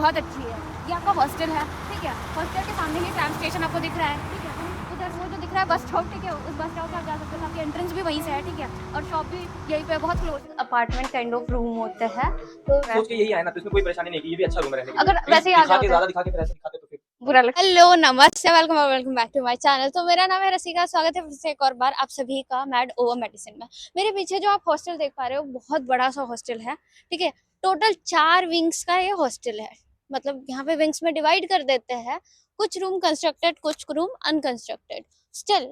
बहुत अच्छी है। ये आपका हॉस्टल है, ठीक है। हॉस्टल के सामने ही ट्राम स्टेशन आपको दिख रहा है, ठीक है। उधर वो जो दिख रहा है बस स्टॉप, ठीक है, उस बस स्टॉप पे आप जा सकते हो। आपकी एंट्रेंस भी वहीं से है, ठीक है, और शॉप भी यहीं पे बहुत close. Apartment kind of room होते हैं, तो सोच के यही आया ना, तो इसमें कोई परेशानी नहीं की, ये भी अच्छा रूम है रहने के लिए। अगर वैसे ही आ दिखा गया के होता ज्यादा है दिखा के फिर ऐसे दिखाते तो फिर बुरा लग। हेलो, नमस्ते, वेलकम और welcome back to my channel. तो मेरा नाम है रसिका, स्वागत है फिर से एक और बार आप सभी का मैड ओवर मेडिसिन में। मेरे पीछे जो आप हॉस्टल देख पा रहे हो बहुत बड़ा सा हॉस्टल है, ठीक है। टोटल 4 विंग्स का ये हॉस्टल है, मतलब यहाँ पे विंग्स में डिवाइड कर देते हैं। कुछ रूम कंस्ट्रक्टेड, कुछ रूम अनकंस्ट्रक्टेड। स्टिल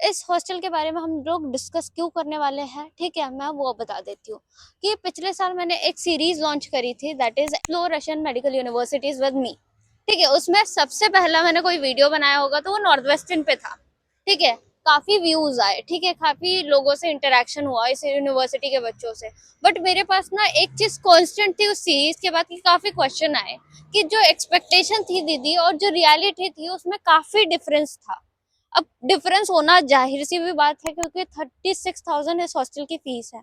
इस हॉस्टल के बारे में हम लोग डिस्कस क्यों करने वाले हैं, ठीक है, मैं वो बता देती हूँ कि पिछले साल मैंने एक सीरीज लॉन्च करी थी, that is explore Russian medical universities with me, ठीक है। उसमें सबसे पहला मैंने कोई वीडियो बनाया होगा तो वो नॉर्थ वेस्टर्न पे था, ठीक है। काफी व्यूज आए, ठीक है, काफी लोगों से इंटरेक्शन हुआ इस यूनिवर्सिटी के बच्चों से। बट मेरे पास ना एक चीज कांस्टेंट थी उस सीरीज के बाद कि काफी क्वेश्चन आए कि जो एक्सपेक्टेशन थी दीदी और जो रियलिटी थी उसमें काफी डिफरेंस था। अब डिफरेंस होना जाहिर सी भी बात है क्योंकि 36,000 इस हॉस्टल की फीस है,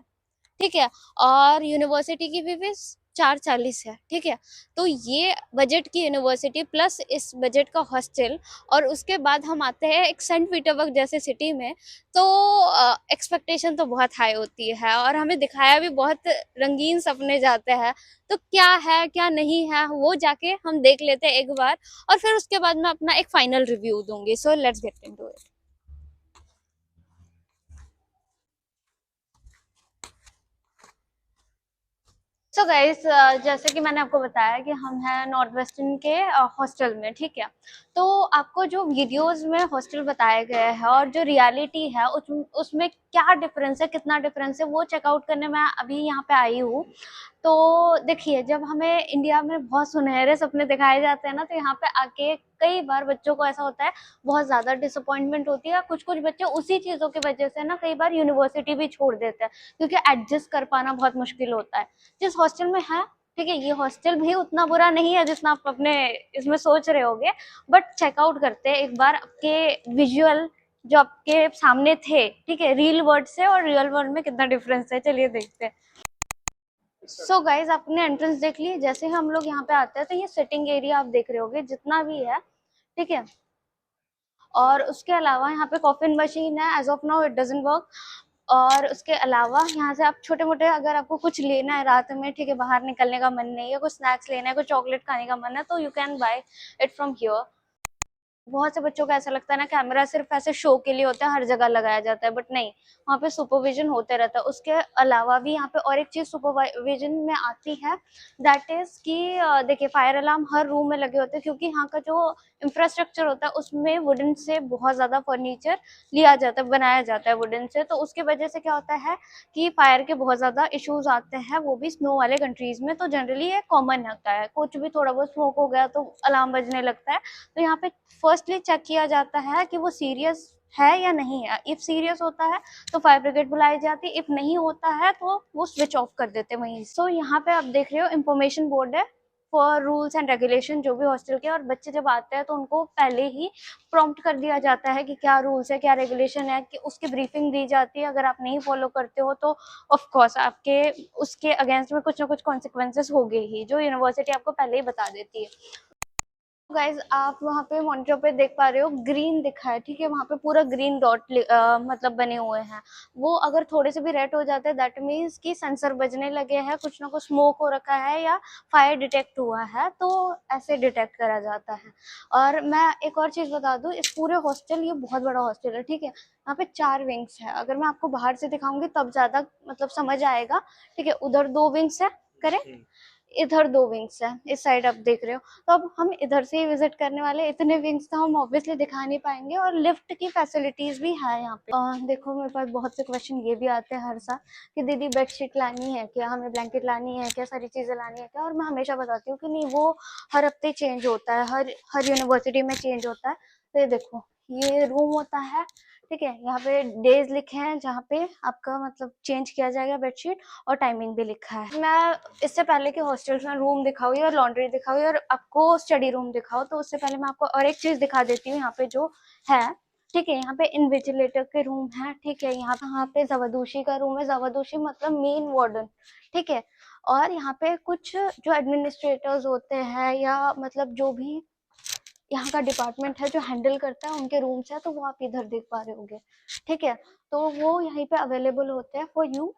ठीक है, और यूनिवर्सिटी की भी फीस 440 है, ठीक है। तो ये बजट की यूनिवर्सिटी प्लस इस बजट का हॉस्टल, और उसके बाद हम आते हैं एक सेंट पीटर्सबर्ग जैसे सिटी में, तो एक्सपेक्टेशन तो बहुत हाई होती है और हमें दिखाया भी बहुत रंगीन सपने जाते हैं। तो क्या है क्या नहीं है वो जाके हम देख लेते हैं एक बार, और फिर उसके बाद मैं अपना एक फाइनल रिव्यू दूंगी। So let's get into it. So guys, जैसे कि मैंने आपको बताया कि हम हैं नॉर्थ वेस्टर्न के हॉस्टल में, ठीक है। तो आपको जो वीडियोस में हॉस्टल बताए गए हैं और जो रियलिटी है उसमें क्या डिफरेंस है, कितना डिफरेंस है, वो चेकआउट करने मैं अभी यहाँ पे आई हूँ। तो देखिए, जब हमें इंडिया में बहुत सुनहरे सपने दिखाए जाते हैं ना, तो यहाँ पे आके कई बार बच्चों को ऐसा होता है, बहुत ज्यादा डिसअपॉइंटमेंट होती है। कुछ कुछ बच्चे उसी चीजों की वजह से ना कई बार यूनिवर्सिटी भी छोड़ देते हैं क्योंकि एडजस्ट कर पाना बहुत मुश्किल होता है जिस हॉस्टल में है, ठीक है। ये हॉस्टल भी उतना बुरा नहीं है जितना आप अपने इसमें सोच रहे होगे, बट चेकआउट करते हैं एक बार आपके विजुअल जो आपके सामने थे, ठीक है, रील वर्ल्ड से और रियल वर्ल्ड में कितना डिफरेंस है, चलिए देखते हैं। सो गाइज, आपने एंट्रेंस देख ली। जैसे हम लोग यहाँ पे आते हैं तो ये सिटिंग एरिया आप देख रहे होगे जितना भी है, ठीक है। और उसके अलावा यहाँ पे कॉफिन मशीन है, as of now it doesn't work. और उसके अलावा यहाँ से आप छोटे मोटे, अगर आपको कुछ लेना है रात में, ठीक है, बाहर निकलने का मन नहीं है, कुछ स्नैक्स लेना है, कुछ चॉकलेट खाने का मन है, तो you can buy it from here. बहुत से बच्चों को ऐसा लगता है ना कैमरा सिर्फ ऐसे शो के लिए होता है, हर जगह लगाया जाता है, बट नहीं, वहाँ पे सुपरविजन होते रहता है। उसके अलावा भी यहाँ पे और एक चीज सुपरविजन में आती है, दैट इज कि देखिए, फायर अलार्म हर रूम में लगे होते हैं क्योंकि यहाँ का जो इंफ्रास्ट्रक्चर होता है उसमें वुडन से बहुत ज्यादा फर्नीचर लिया जाता है, बनाया जाता है वुडन से। तो उसकी वजह से क्या होता है कि फायर के बहुत ज्यादा इश्यूज आते हैं, वो भी स्नो वाले कंट्रीज में। तो जनरली ये कॉमन होता है, कुछ भी थोड़ा बहुत स्मोक हो गया तो अलार्म बजने लगता है। तो यहाँ पे फर्स्टली चेक किया जाता है कि वो सीरियस है या नहीं है। इफ सीरियस होता है तो फायर ब्रिगेड बुलाई जाती है, इफ नहीं होता है तो वो स्विच ऑफ कर देते हैं वहीं। सो यहाँ पे आप देख रहे हो इंफॉर्मेशन बोर्ड है फॉर रूल्स एंड रेगुलेशन जो भी हॉस्टल के, और बच्चे जब आते हैं तो उनको पहले ही प्रॉम्प्ट कर दिया जाता है कि क्या रूल्स है, क्या रेगुलेशन है, कि उसकी ब्रीफिंग दी जाती है। अगर आप नहीं फॉलो करते हो तो ऑफ कोर्स आपके उसके अगेंस्ट में कुछ ना कुछ कॉन्सिक्वेंसेस होंगे ही, जो यूनिवर्सिटी आपको पहले ही बता देती है। गाइज, आप वहाँ पे मॉनिटर पे देख पा रहे हो ग्रीन दिखा है, ठीक है, वहाँ पे पूरा ग्रीन डॉट मतलब बने हुए हैं। वो अगर थोड़े से भी रेड हो जाते हैं दैट मीन्स कि सेंसर बजने लगे हैं, कुछ ना कुछ स्मोक हो रखा है या फायर डिटेक्ट हुआ है, तो ऐसे डिटेक्ट करा जाता है। और मैं एक और चीज बता दूं, इस पूरे हॉस्टल, ये बहुत बड़ा हॉस्टल है, ठीक है, यहाँ पे 4 विंग्स है। अगर मैं आपको बाहर से दिखाऊंगी तब ज्यादा मतलब समझ आएगा, ठीक है। उधर 2 विंग्स है, करेक्ट, इधर 2 विंग्स है, इस साइड आप देख रहे हो। तो अब हम इधर से ही विजिट करने वाले, इतने विंग्स तो हम ऑब्वियसली दिखा नहीं पाएंगे, और लिफ्ट की फैसिलिटीज भी है यहाँ पे। देखो, मेरे पास बहुत से क्वेश्चन ये भी आते हैं हर साल कि दीदी बेडशीट लानी है क्या, हमें ब्लैंकेट लानी है क्या, सारी चीजें लानी है क्या, और मैं हमेशा बताती हूँ कि नहीं, वो हर हफ्ते चेंज होता है, हर यूनिवर्सिटी में चेंज होता है। तो ये देखो, ये रूम होता है, ठीक है। यहाँ पे डेज लिखे हैं जहाँ पे आपका मतलब चेंज किया जाएगा बेडशीट, और टाइमिंग भी लिखा है। मैं इससे पहले कि हॉस्टल्स में रूम दिखाऊँ और लॉन्ड्री दिखाऊँ और आपको स्टडी रूम दिखाऊँ, तो उससे पहले मैं आपको और एक चीज दिखा देती हूँ यहाँ पे जो है, ठीक है। यहाँ पे इन्विजिलेटर के रूम है, ठीक है। यहाँ पे जवादोशी का रूम है, जवादोशी मतलब मेन वार्डन, ठीक है। और यहाँ पे कुछ जो एडमिनिस्ट्रेटर्स होते हैं या मतलब जो भी यहाँ का डिपार्टमेंट है जो हैंडल करता है, उनके रूम्स है, तो वो आप इधर देख पा रहे होंगे, ठीक है। तो वो यहीं पे अवेलेबल होते हैं फॉर यू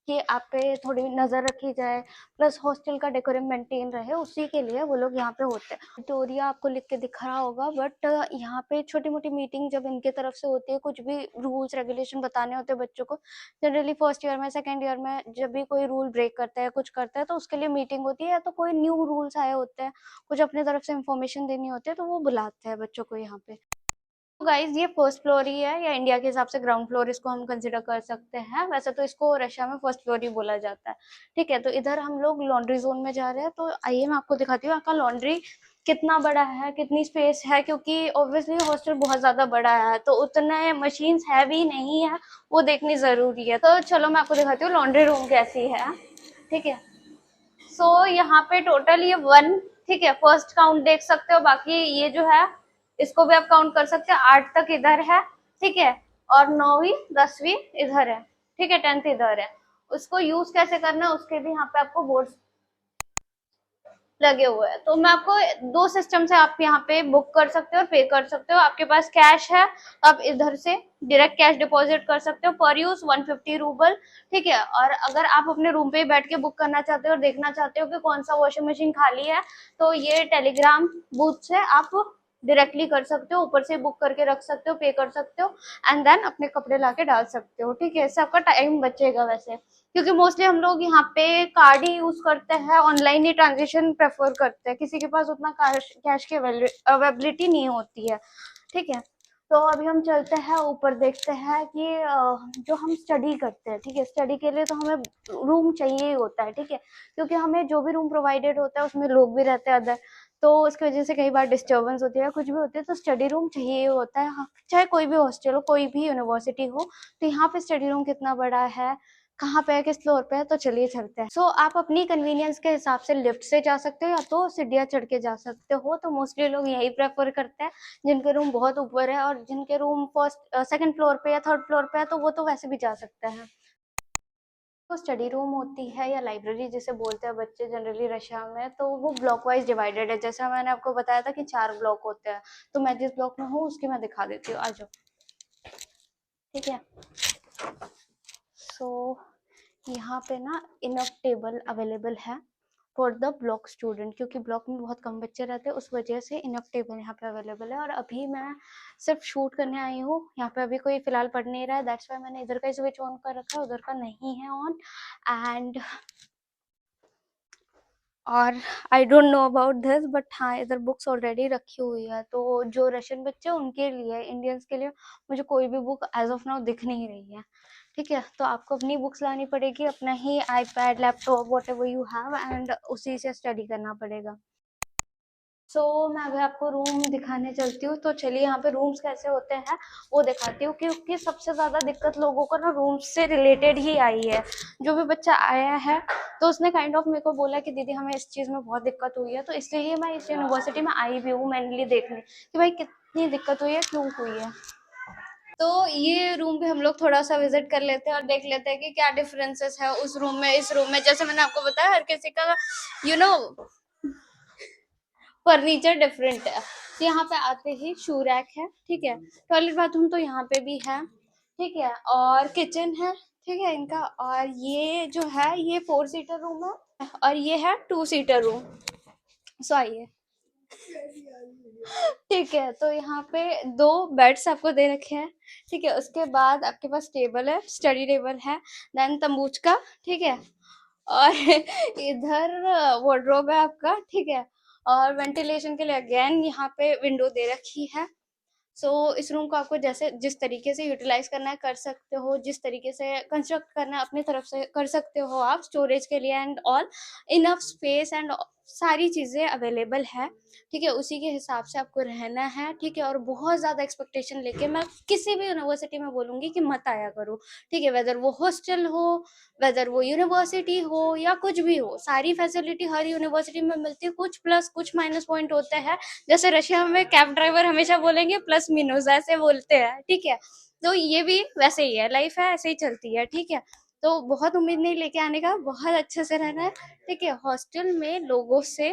कि आप पे थोड़ी नज़र रखी जाए, प्लस हॉस्टल का डेकोरम मेंटेन रहे, उसी के लिए वो लोग यहाँ पे होते हैं। विक्टोरिया आपको लिख के दिख रहा होगा, बट यहाँ पे छोटी मोटी मीटिंग जब इनके तरफ से होती है, कुछ भी रूल्स रेगुलेशन बताने होते हैं बच्चों को, जनरली फर्स्ट ईयर में सेकेंड ईयर में जब भी कोई रूल ब्रेक करता है, कुछ करता है, तो उसके लिए मीटिंग होती है, या तो कोई न्यू रूल्स आए होते हैं, कुछ अपनी तरफ से इंफॉर्मेशन देनी होती है, तो वो बुलाते हैं बच्चों को यहाँ पे। तो गाइज ये फर्स्ट फ्लोर ही है, या इंडिया के हिसाब से ग्राउंड फ्लोर इसको हम कंसिडर कर सकते हैं। वैसे तो इसको रशिया में फर्स्ट फ्लोर ही बोला जाता है, ठीक है। तो इधर हम लोग लॉन्ड्री जोन में जा रहे हैं, तो आइए मैं आपको दिखाती हूँ आपका लॉन्ड्री कितना बड़ा है, कितनी स्पेस है, क्योंकि ऑब्वियसली हॉस्टल बहुत ज्यादा बड़ा है, तो उतने मशीन्स है भी नहीं है, वो देखनी जरूरी है। तो चलो मैं आपको दिखाती हूँ लॉन्ड्री रूम कैसी है, ठीक है। सो यहाँ पे टोटल ये 1, ठीक है, फर्स्ट काउंट देख सकते हो, बाकी ये जो है इसको भी आप काउंट कर सकते हैं, 8 तक इधर है, ठीक है। और 9वीं 10वीं इधर है, ठीक है, 10th इधर है। उसको यूज कैसे करना है उसके भी यहाँ पे आपको बोर्ड लगे हुए हैं। तो मैं आपको 2 सिस्टम से आप यहाँ पे बुक कर सकते हो और पे कर सकते हो। आपके पास कैश है तो आप इधर से डायरेक्ट कैश डिपॉजिट कर सकते हो, पर यूज 150 रूबल, ठीक है। और अगर आप अपने रूम पे ही बैठ के बुक करना चाहते हो और देखना चाहते हो कि कौन सा वॉशिंग मशीन खाली है, तो ये टेलीग्राम बूथ से आप डायरेक्टली कर सकते हो, ऊपर से बुक करके रख सकते हो, पे कर सकते हो, एंड देन अपने कपड़े लाके डाल सकते हो, ठीक है। इससे आपका टाइम बचेगा वैसे, क्योंकि मोस्टली हम लोग यहाँ पे कार्ड ही यूज करते हैं, ऑनलाइन ही ट्रांजेक्शन प्रेफर करते हैं, किसी के पास उतना कैश की अवेलेबिलिटी नहीं होती है, ठीक है। तो अभी हम चलते हैं ऊपर, देखते हैं कि जो हम स्टडी करते हैं, ठीक है, स्टडी के लिए तो हमें रूम चाहिए ही होता है, ठीक है, क्योंकि हमें जो भी रूम प्रोवाइडेड होता है उसमें लोग भी रहते हैं अदर, तो उसकी वजह से कई बार डिस्टर्बेंस होती है, कुछ भी होती है, तो स्टडी रूम चाहिए ही होता है। हाँ, चाहे कोई भी हॉस्टल हो, कोई भी यूनिवर्सिटी हो, तो यहाँ पे स्टडी रूम कितना बड़ा है, कहाँ पे है, किस फ्लोर पे है, तो चलिए चलते हैं। सो आप अपनी कन्वीनियंस के हिसाब से लिफ्ट से जा सकते हो या तो सीढ़ियाँ चढ़ के जा सकते हो, तो मोस्टली लोग यही प्रेफर करते हैं जिनके रूम बहुत ऊपर है, और जिनके रूम फर्स्ट सेकंड फ्लोर पे या थर्ड फ्लोर पे है, तो वो तो वैसे भी जा सकते हैं। तो स्टडी रूम होती है या लाइब्रेरी जिसे बोलते हैं बच्चे जनरली रशिया में, तो वो ब्लॉक वाइज डिवाइडेड है, जैसा मैंने आपको बताया था कि 4 ब्लॉक होते हैं, तो मैं जिस ब्लॉक में हूँ उसकी मैं दिखा देती हूँ, आ जाओ, ठीक है। सो यहाँ पे ना इनफ टेबल अवेलेबल है फॉर द ब्लॉक स्टूडेंट, क्योंकि ब्लॉक में बहुत कम बच्चे रहते हैं, उस वजह से इनफ टेबल यहाँ पे अवेलेबल है। और अभी मैं सिर्फ शूट करने आई हूँ, यहाँ पे अभी कोई फिलहाल पढ़ नहीं रहा है, दैट्स वाई मैंने इधर का स्विच ऑन कर रखा है, उधर का नहीं है ऑन। एंड और I don't know about this, but हाँ इधर बुक्स ऑलरेडी रखी हुई है, तो जो रशियन बच्चे उनके लिए, इंडियंस के लिए मुझे कोई भी बुक एज ऑफ नाउ दिख नहीं रही है, ठीक है। तो आपको अपनी बुक्स लानी पड़ेगी, अपना ही iPad laptop whatever you have, and उसी से स्टडी करना पड़ेगा। सो मैं अगर आपको रूम दिखाने चलती हूँ, तो चलिए यहाँ पे रूम्स कैसे होते हैं वो दिखाती हूँ, क्योंकि सबसे ज़्यादा दिक्कत लोगों को ना रूम्स से रिलेटेड ही आई है। जो भी बच्चा आया है तो उसने काइंड ऑफ मेरे को बोला कि दीदी हमें इस चीज़ में बहुत दिक्कत हुई है, तो इसलिए मैं इस यूनिवर्सिटी में आई भी हूँ मेनली देखने कि भाई कितनी दिक्कत हुई है, क्यों हुई है। तो ये रूम भी हम लोग थोड़ा सा विजिट कर लेते हैं और देख लेते हैं कि क्या डिफरेंसेस है उस रूम में इस रूम में। जैसे मैंने आपको बताया हर किसी का यू नो फर्नीचर डिफरेंट है। तो यहाँ पे आते ही शू रैक है, ठीक है, टॉयलेट बाथरूम तो यहाँ पे भी है, ठीक है, और किचन है, ठीक है इनका। और ये जो है ये 4 सीटर रूम है, और ये है 2 सीटर रूम। सो आइए, ठीक है। तो यहाँ पे 2 बेड्स आपको दे रखे हैं, ठीक है। उसके बाद आपके पास टेबल है, स्टडी टेबल है, देन तंबूच का, ठीक है। और इधर वार्डरोब है आपका, ठीक है। और वेंटिलेशन के लिए अगेन यहाँ पे विंडो दे रखी है। सो इस रूम को आपको जैसे जिस तरीके से यूटिलाइज करना है कर सकते हो, जिस तरीके से कंस्ट्रक्ट करना है अपनी तरफ से कर सकते हो आप, स्टोरेज के लिए and all, enough space and सारी चीज़ें अवेलेबल है, ठीक है, उसी के हिसाब से आपको रहना है, ठीक है। और बहुत ज़्यादा एक्सपेक्टेशन लेके मैं किसी भी यूनिवर्सिटी में बोलूँगी कि मत आया करो, ठीक है, वेदर वो हॉस्टल हो, वेदर वो यूनिवर्सिटी हो या कुछ भी हो, सारी फैसिलिटी हर यूनिवर्सिटी में मिलती है, कुछ प्लस कुछ माइनस पॉइंट होते हैं। जैसे रशिया में कैब ड्राइवर हमेशा बोलेंगे प्लस मिनस ऐसे बोलते हैं, ठीक है। तो ये भी वैसे ही है, लाइफ है ऐसे ही चलती है, ठीक है। तो बहुत उम्मीद नहीं लेके आने का, बहुत अच्छे से रहना है, ठीक है। हॉस्टल में लोगों से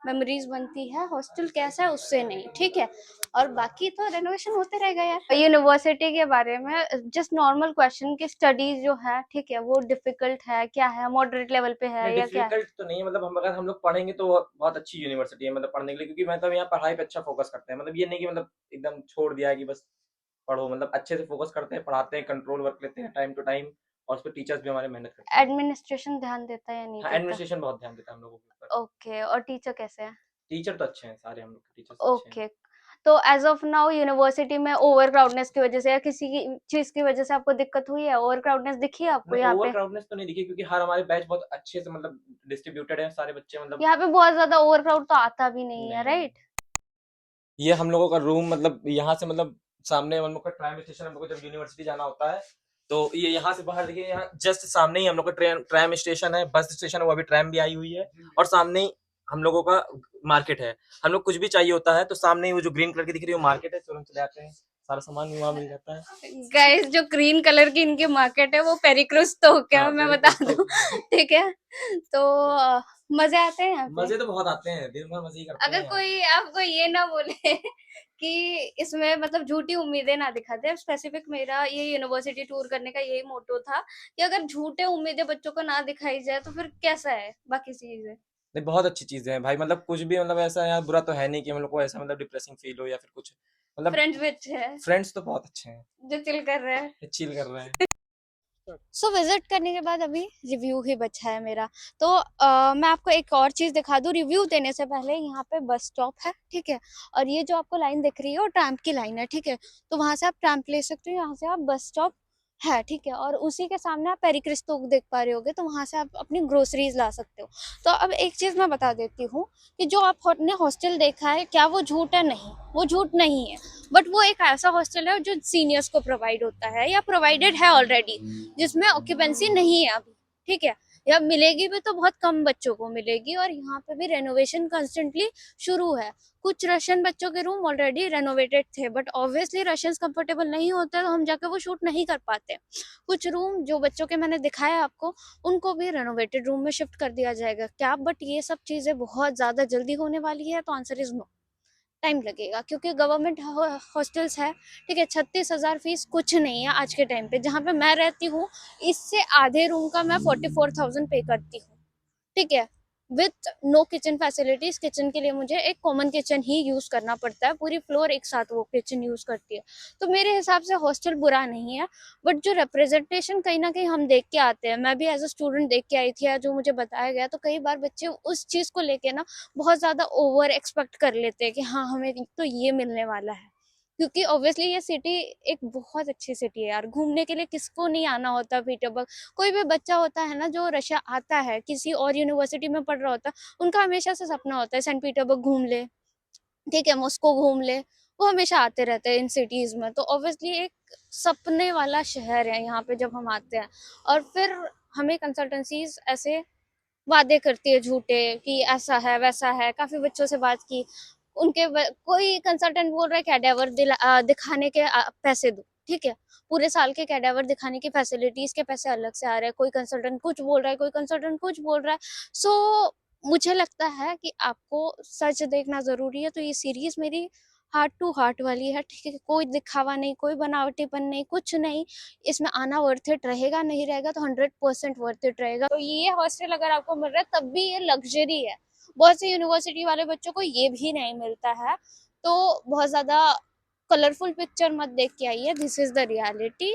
मेमोरीज बनती है, हॉस्टल कैसा है उससे नहीं, ठीक है। और बाकी तो रेनोवेशन होते रहेगा यार। यूनिवर्सिटी के बारे में जस्ट नॉर्मल क्वेश्चन की स्टडीज जो है, ठीक है, वो डिफिकल्ट है क्या है, मॉडरेट लेवल पे है नहीं, या क्या है? डिफिकल्ट तो नहीं है, मतलब हम लोग पढ़ेंगे तो बहुत अच्छी यूनिवर्सिटी है मतलब पढ़ने के लिए, क्योंकि मतलब यहाँ पढ़ाई पे अच्छा फोकस करते हैं, मतलब ये नहीं कि मतलब एकदम छोड़ दिया है कि बस पढ़ो, मतलब अच्छे से फोकस करते हैं, पढ़ाते हैं, कंट्रोल वर्क लेते हैं टाइम टू टाइम, और उसपे टीचर्स भी हमारे मेहनत करते हैं। एडमिनिस्ट्रेशन ध्यान देता है या नहीं हाँ, देता? एडमिनिस्ट्रेशन बहुत ध्यान देता है हम लोगों के ऊपर। ओके, और टीचर कैसे हैं? टीचर तो अच्छे हैं, सारे हम लोग के टीचर्स अच्छे हैं। ओके। तो एज ऑफ नाउ यूनिवर्सिटी में ओवर क्राउडनेस की वजह से या किसी की चीज की वजह से आपको दिक्कत हुई है? ओवर क्राउडनेस दिखी है आपको नहीं, यहाँ ओवर पे? क्राउडनेस तो नहीं दिखी, क्योंकि हर हमारे बैच बहुत अच्छे से मतलब डिस्ट्रीब्यूटेड है, सारे बच्चे मतलब यहाँ पे बहुत ज्यादा ओवर क्राउड तो आता भी नहीं है, नहीं। राइट? ये हम लोगों का रूम मतलब यहाँ से मतलब सामने हम लोग का ट्राम स्टेशन, हम लोग को जब यूनिवर्सिटी जाना होता है तो ये यहाँ से बाहर देखिए, यहाँ जस्ट सामने ही हम लोग का ट्राम स्टेशन है, बस स्टेशन है, वो अभी ट्राम भी आई हुई है, और सामने ही हम लोगों का मार्केट है। हम लोग कुछ भी चाहिए होता है तो सामने ही वो जो ग्रीन कलर की दिख रही है वो मार्केट है, तुरंत चले आते हैं, सारा सामान भी वहाँ मिल जाता है। गाइस, जो ग्रीन कलर की इनकी मार्केट है वो पेरिक्रूस तो क्या हाँ, मैं बता पेरिक्रूस दूं, तो ठीक है। तो मजे आते हैं यहाँ पे। मजे तो बहुत आते हैं, दिन भर मजे ही करते अगर हैं यहाँ। कोई आपको ये ना बोले कि इसमें मतलब झूठी उम्मीदें ना दिखाते, स्पेसिफिक मेरा ये यूनिवर्सिटी टूर करने का यही मोटो था कि अगर झूठे उम्मीदें बच्चों को ना दिखाई जाए तो फिर कैसा है बाकी चीजें। नहीं, बहुत अच्छी चीजें हैं भाई, मतलब कुछ भी मतलब ऐसा यार बुरा तो है नहीं कि हम लोग को ऐसा मतलब डिप्रेसिंग फील हो या फिर कुछ, मतलब फ्रेंड्स भी अच्छे हैं फ्रेंड्स तो बहुत अच्छे हैं, जो चिल कर रहे हैं। चिल कर रहे हैं। सो विजिट करने के बाद अभी रिव्यू ही बचा है मेरा। तो मैं आपको एक और चीज़ दिखा दूँ रिव्यू देने से पहले। यहाँ पे बस स्टॉप है, ठीक है, और ये जो आपको लाइन दिख रही है वो ट्रैम्प की लाइन है, ठीक है। तो वहां से आप ट्रैम्प ले सकते हो, यहाँ से आप बस स्टॉप है, ठीक है। और उसी के सामने आप पेरिक्रिस्तो देख पा रहे होगे, तो वहां से आप अपनी ग्रोसरीज ला सकते हो। तो अब एक चीज़ मैं बता देती हूँ कि जो आपने हॉस्टल देखा है क्या वो झूठ है? नहीं, वो झूठ नहीं है। बट वो एक ऐसा हॉस्टल है जो सीनियर्स को प्रोवाइड होता है या प्रोवाइडेड है ऑलरेडी, जिसमें ऑक्यूपेंसी नहीं है अभी, ठीक है। या मिलेगी भी तो बहुत कम बच्चों को मिलेगी, और यहाँ पे भी रेनोवेशन कंस्टेंटली शुरू है। कुछ रशियन बच्चों के रूम ऑलरेडी रेनोवेटेड थे, बट ऑब्वियसली रशियंस कंफर्टेबल नहीं होते तो हम जाके वो शूट नहीं कर पाते। कुछ रूम जो बच्चों के मैंने दिखाया आपको, उनको भी रेनोवेटेड रूम में शिफ्ट कर दिया जाएगा क्या? बट ये सब चीज़ें बहुत ज़्यादा जल्दी होने वाली है, तो आंसर इज नो। टाइम लगेगा क्योंकि गवर्नमेंट हॉस्टल्स है, ठीक है। 36,000 फीस कुछ नहीं है आज के टाइम पे। जहाँ पे मैं रहती हूँ इससे आधे रूम का मैं 44,000 पे करती हूँ, ठीक है, with no kitchen facilities. Kitchen के लिए मुझे एक कॉमन किचन ही यूज करना पड़ता है, पूरी फ्लोर एक साथ वो किचन यूज करती है। तो मेरे हिसाब से हॉस्टल बुरा नहीं है, बट जो रिप्रेजेंटेशन कहीं ना कहीं हम देख के आते हैं, मैं भी एज अ स्टूडेंट देख के आई थी या जो मुझे बताया गया, तो कई बार बच्चे उस चीज को लेके ना बहुत ज्यादा ओवर एक्सपेक्ट कर लेते हैं कि हाँ हमें तो ये मिलने वाला है। क्योंकि ऑब्वियसली ये सिटी एक बहुत अच्छी सिटी है यार, घूमने के लिए किसको नहीं आना होता पीटरबर्ग। कोई भी बच्चा होता है ना जो रशिया आता है, किसी और यूनिवर्सिटी में पढ़ रहा होता है, उनका हमेशा से सपना होता है सेंट पीटरबर्ग घूम ले, ठीक है, मॉस्को घूम ले। वो हमेशा आते रहते हैं इन सिटीज में, तो ऑब्वियसली एक सपने वाला शहर है यहाँ पे जब हम आते हैं। और फिर हमें कंसल्टेंसीज ऐसे वादे करती है झूठे कि ऐसा है वैसा है। काफी बच्चों से बात की, कोई कंसल्टेंट बोल रहा है कैडेवर दिखाने के पैसे दो, ठीक है, पूरे साल के कैडेवर दिखाने की फैसिलिटीज के पैसे अलग से आ रहे हैं। कोई कंसल्टेंट कुछ बोल रहा है, कोई कंसल्टेंट कुछ बोल रहा है। सो मुझे लगता है कि आपको सच देखना जरूरी है। तो ये सीरीज मेरी हार्ट टू हार्ट वाली है, ठीक है, कोई दिखावा नहीं, कोई बनावटीपन नहीं, कुछ नहीं। इसमें आना वर्थ इट रहेगा, नहीं रहेगा तो 100% वर्थ इट रहेगा। तो ये हॉस्टल अगर आपको मिल रहा है तब भी ये लग्जरी है। बहुत से यूनिवर्सिटी वाले बच्चों को ये भी नहीं मिलता है। तो बहुत ज्यादा कलरफुल पिक्चर मत देख के आइए, this is the reality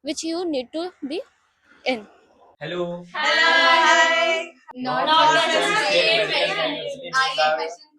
which you need to be in. Hello. Hi. North Western State Medical university